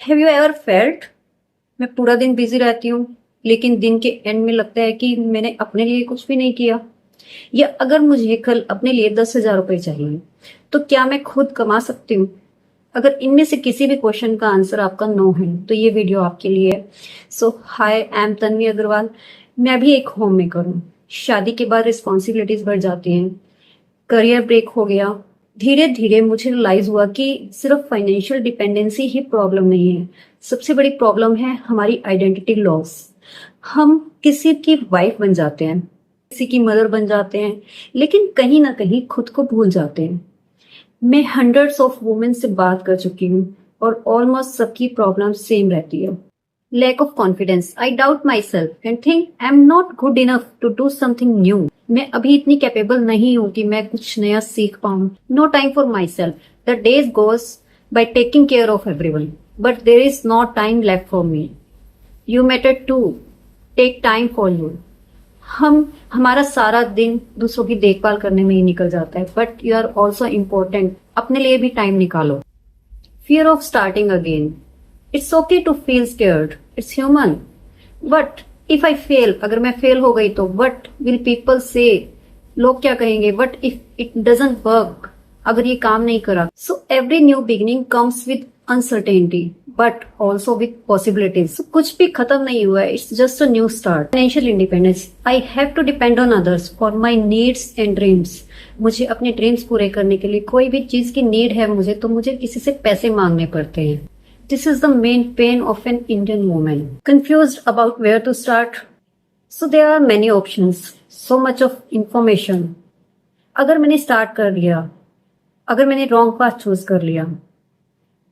Have you ever felt मैं पूरा दिन बिजी रहती हूँ लेकिन दिन के एंड में लगता है कि मैंने अपने लिए कुछ भी नहीं किया। या अगर मुझे कल अपने लिए 10,000 रुपए चाहिए तो क्या मैं खुद कमा सकती हूँ? अगर इनमें से किसी भी क्वेश्चन का आंसर आपका नो है तो ये वीडियो आपके लिए है। सो हाय, आई एम तन्वी अग्रवाल। मैं भी एक होम मेकर हूँ। शादी के बाद रिस्पॉन्सिबिलिटीज बढ़ जाती हैं, करियर ब्रेक हो गया। धीरे धीरे मुझे रियलाइज हुआ कि सिर्फ फाइनेंशियल डिपेंडेंसी ही प्रॉब्लम नहीं है, सबसे बड़ी प्रॉब्लम है हमारी आइडेंटिटी लॉस। हम किसी की वाइफ बन जाते हैं, किसी की मदर बन जाते हैं, लेकिन कहीं ना कहीं खुद को भूल जाते हैं। मैं हंड्रेड्स ऑफ वुमेन से बात कर चुकी हूँ और ऑलमोस्ट सबकी प्रॉब्लम सेम रहती है। Lack of confidence, I doubt myself and think I am not good enough to do something new. मैं अभी इतनी कैपेबल नहीं हूँ कि मैं कुछ नया सीख पाऊँ। No time for myself, the days goes by taking care of everyone but there is not time left for me. You matter to, take time for you. हमारा सारा दिन दूसरों की देखभाल करने में ही निकल जाता है, but you are also important. अपने लिए भी टाइम निकालो। Fear of starting again, it's okay to feel scared, it's human. But if I fail, अगर मैं फेल हो गई तो वट विल पीपल से, लोग क्या कहेंगे? What if it doesn't work, अगर ये काम नहीं करा? So every new beginning comes with uncertainty but also with possibilities. कुछ भी खत्म नहीं हुआ है, it's just a new start. Financial independence, I have to depend on others for my needs and dreams. मुझे अपने ड्रीम्स पूरे करने के लिए कोई भी चीज की नीड है मुझे, तो मुझे किसी से पैसे मांगने पड़ते हैं। This is the main pain of an Indian woman. Confused about where to start? So there are many options, so much of information. अगर मैंने स्टार्ट कर लिया, अगर मैंने रॉन्ग पाथ चूज कर लिया,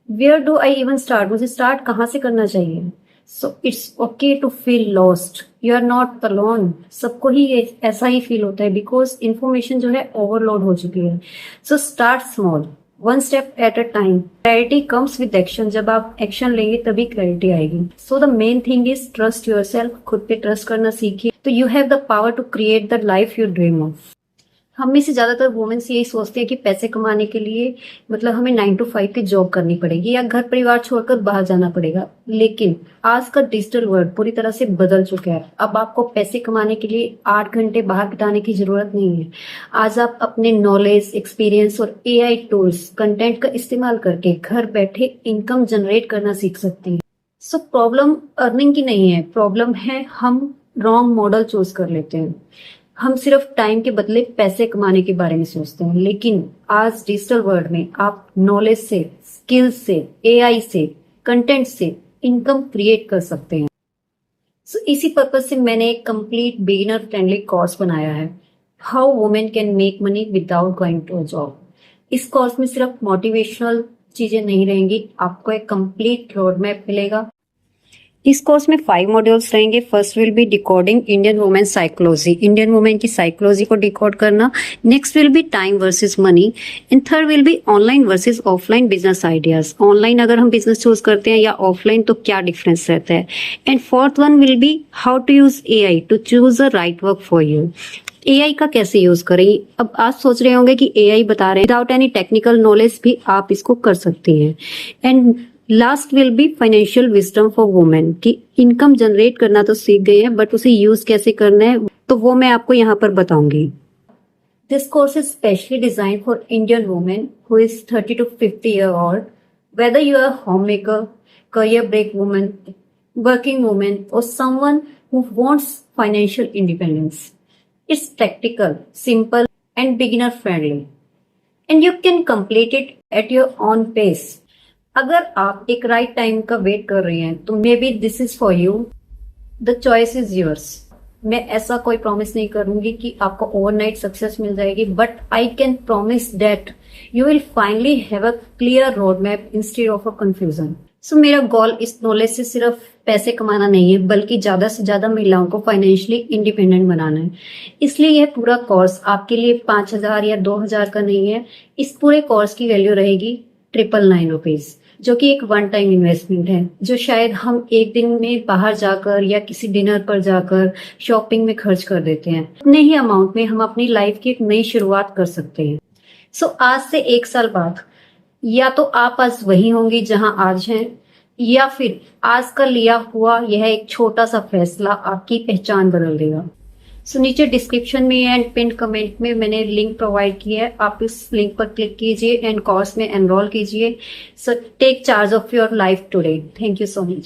where do I even start? मुझे start कहाँ से करना चाहिए? So it's okay to feel lost. You are not alone. सबको ही ऐसा ही फील होता है because information जो है ओवरलोड हो चुकी है. So start small. One step at a time. Clarity comes with action. जब आप एक्शन लेंगे तभी क्लैरिटी आएगी। So the main thing is trust yourself. खुद पे ट्रस्ट करना सीखिए तो you have the power to create the life you dream of. हम में से ज्यादातर वुमेन्स यही सोचते हैं कि पैसे कमाने के लिए मतलब हमें 9 to 5 की जॉब करनी पड़ेगी या घर परिवार छोड़कर बाहर जाना पड़ेगा, लेकिन आज का डिजिटल वर्ल्ड पूरी तरह से बदल चुका है। अब आपको पैसे कमाने के लिए 8 घंटे बाहर बिताने की जरूरत नहीं है। आज आप अपने नॉलेज, एक्सपीरियंस और AI टूल्स, कंटेंट का इस्तेमाल करके घर बैठे इनकम जनरेट करना सीख सकते हैं। सो प्रॉब्लम अर्निंग की नहीं है, प्रॉब्लम है हम रॉन्ग मॉडल चूज कर लेते हैं। हम सिर्फ टाइम के बदले पैसे कमाने के बारे में सोचते हैं, लेकिन आज डिजिटल वर्ल्ड में आप नॉलेज से, स्किल्स से, AI से, कंटेंट से इनकम क्रिएट कर सकते हैं। इसी पर्पज से मैंने एक कंप्लीट बिगिनर फ्रेंडली कोर्स बनाया है, how women can make money without going to a job. इस कोर्स में सिर्फ मोटिवेशनल चीजें नहीं रहेंगी, आपको एक कंप्लीट रोड मैप मिलेगा। इस कोर्स में 5 मॉड्यूल्स रहेंगे। First will be decoding Indian women psychology, Indian women की साइकोलॉजी को डिकोड करना। Next will be time versus money and third will be online versus offline business ideas. Online अगर हम business choose करते हैं या ऑफलाइन तो क्या डिफरेंस रहता है। And fourth one will be how to use AI to choose the right work for you. AI का कैसे यूज करें? अब आप सोच रहे होंगे कि AI बता रहे हैं, विदाउट एनी टेक्निकल नॉलेज भी आप इसको कर सकती हैं। And last will be financial wisdom for women, कि इनकम जनरेट करना तो सीख गए हैं बट उसे यूज कैसे करना है तो वो मैं आपको यहाँ पर बताऊंगी। This course is specially design for Indian women who is 30 to 50 year old, whether you are a homemaker, career break woman, working woman or someone who wants financial independence. It's practical, simple and beginner friendly and you can complete it at your own pace. अगर आप एक right time का wait कर रही हैं तो may be this is for you. The choice is yours. मैं ऐसा कोई प्रॉमिस नहीं करूंगी कि आपको ओवरनाइट सक्सेस मिल जाएगी, but I can promise that you will finally have a clear road map instead of a confusion. So मेरा गोल इस नॉलेज से सिर्फ पैसे कमाना नहीं है, बल्कि ज्यादा से ज्यादा महिलाओं को फाइनेंशियली इंडिपेंडेंट बनाना है। इसलिए यह पूरा कोर्स आपके लिए 5,000 या 2,000 का नहीं है। इस पूरे कोर्स की वैल्यू रहेगी 999 रुपीज, जो कि एक वन टाइम इन्वेस्टमेंट है, जो शायद हम एक दिन में बाहर जाकर या किसी डिनर पर जाकर शॉपिंग में खर्च कर देते हैं। उतने ही अमाउंट में हम अपनी लाइफ की एक नई शुरुआत कर सकते हैं। सो आज से 1 साल बाद या तो आप आज वही होंगी जहां आज हैं, या फिर आज का लिया हुआ यह एक छोटा सा फैसला आपकी पहचान बदल देगा। सो नीचे डिस्क्रिप्शन में एंड पिन कमेंट में मैंने लिंक प्रोवाइड किया है, आप इस लिंक पर क्लिक कीजिए एंड कोर्स में एनरोल कीजिए। So take charge of your life today. Thank you so much.